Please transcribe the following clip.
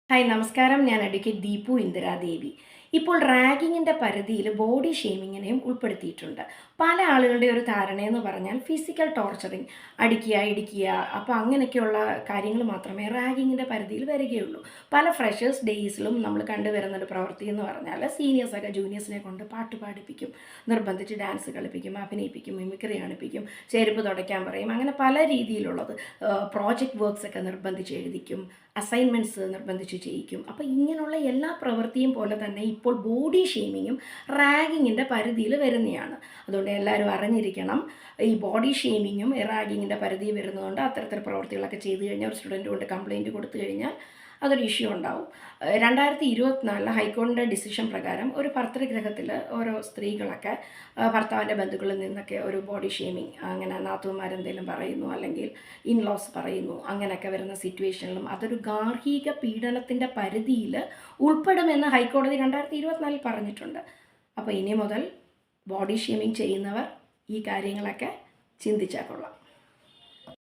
Hi നമസ്കാരം. ഞാൻ advocate Deepu Indira Devi. ഇപ്പോൾ റാഗിങ്ങിൻ്റെ പരിധിയിൽ ബോഡി ഷെയ്മിങ്ങിനെയും ഉൾപ്പെടുത്തിയിട്ടുണ്ട്. പല ആളുകളുടെ ഒരു ധാരണയെന്ന് പറഞ്ഞാൽ ഫിസിക്കൽ ടോർച്ചറിങ്, അടിക്കുക, ഇടിക്കുക, അപ്പോൾ അങ്ങനെയൊക്കെയുള്ള കാര്യങ്ങൾ മാത്രമേ റാഗിങ്ങിൻ്റെ പരിധിയിൽ വരികയുള്ളൂ. പല ഫ്രഷേഴ്സ് ഡേയ്സിലും നമ്മൾ കണ്ടുവരുന്നൊരു പ്രവൃത്തി എന്ന് പറഞ്ഞാൽ സീനിയേഴ്സൊക്കെ ജൂനിയേഴ്സിനെ കൊണ്ട് പാട്ട് പാടിപ്പിക്കും, നിർബന്ധിച്ച് ഡാൻസ് കളിപ്പിക്കും, അഭിനയിപ്പിക്കും, മിമിക്രി കാണിപ്പിക്കും, ചെരുപ്പ് തുടയ്ക്കാൻ പറയും. അങ്ങനെ പല രീതിയിലുള്ളത്. പ്രോജക്റ്റ് വർക്ക്സൊക്കെ നിർബന്ധിച്ച് എഴുതിക്കും, അസൈൻമെൻറ്റ്സ് നിർബന്ധിച്ച് ചെയ്യിക്കും. അപ്പോൾ ഇങ്ങനെയുള്ള എല്ലാ പ്രവൃത്തിയും പോലെ തന്നെ ഇപ്പോൾ ബോഡി ഷെയ്മിങ്ങും റാഗിങ്ങിൻ്റെ പരിധിയിൽ വരുന്നതാണ്. അതുകൊണ്ട് എല്ലാവരും അറിഞ്ഞിരിക്കണം, ഈ ബോഡി ഷെയ്മിങ്ങും റാഗിങ്ങിൻ്റെ പരിധിയിൽ വരുന്നതുകൊണ്ട് അത്തരത്തിൽ പ്രവൃത്തികളൊക്കെ ചെയ്തു കഴിഞ്ഞാൽ ഒരു സ്റ്റുഡൻറ്റ് കൊണ്ട് കംപ്ലയിൻറ്റ് കൊടുത്തു കഴിഞ്ഞാൽ അതൊരു ഇഷ്യൂ ഉണ്ടാവും. 2024 ഹൈക്കോടതിയുടെ ഡിസിഷൻ പ്രകാരം ഒരു ഭർതൃഗ്രഹത്തിൽ ഓരോ സ്ത്രീകളൊക്കെ ഭർത്താവിൻ്റെ ബന്ധുക്കളിൽ നിന്നൊക്കെ ഒരു ബോഡി ഷെയ്മിങ്, അങ്ങനെ നാത്തൂന്മാരെന്തെങ്കിലും പറയുന്നു, അല്ലെങ്കിൽ ഇൻലോസ് പറയുന്നു, അങ്ങനെയൊക്കെ വരുന്ന സിറ്റുവേഷനിലും അതൊരു ഗാർഹിക പീഡനത്തിൻ്റെ പരിധിയിൽ ഉൾപ്പെടുമെന്ന് ഹൈക്കോടതി 2024 പറഞ്ഞിട്ടുണ്ട്. അപ്പോൾ ഇനി മുതൽ ബോഡി ഷെയ്മിങ് ചെയ്യുന്നവർ ഈ കാര്യങ്ങളൊക്കെ ചിന്തിച്ചാൽ കൊള്ളാം.